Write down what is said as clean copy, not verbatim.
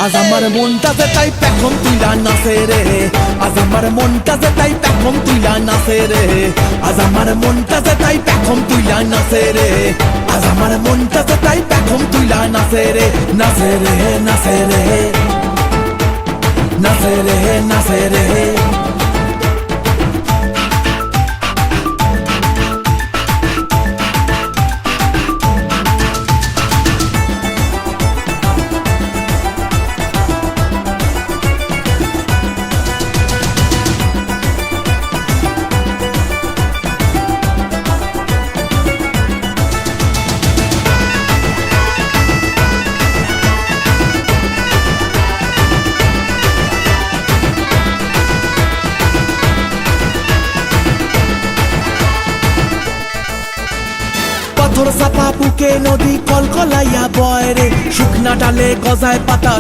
আজ আমার মনটাতে তাই পেখম তুইলা নাচে রে, আজ আমার মনটাতে তাই পেখম তুইলা নাচে রে, আজ আমার মনটাতে তাই পেখম তুইলা নাচে রে, আজ আমার মনটাতে তাই পেখম তুইলা নাচে রে, নাচে রে নাচে রে নাচে রে নাচে রে। পাথর চাপা বুকে নদী কলকলাইয়া বয় রে, শুকনা ডালে গজায় পাতা।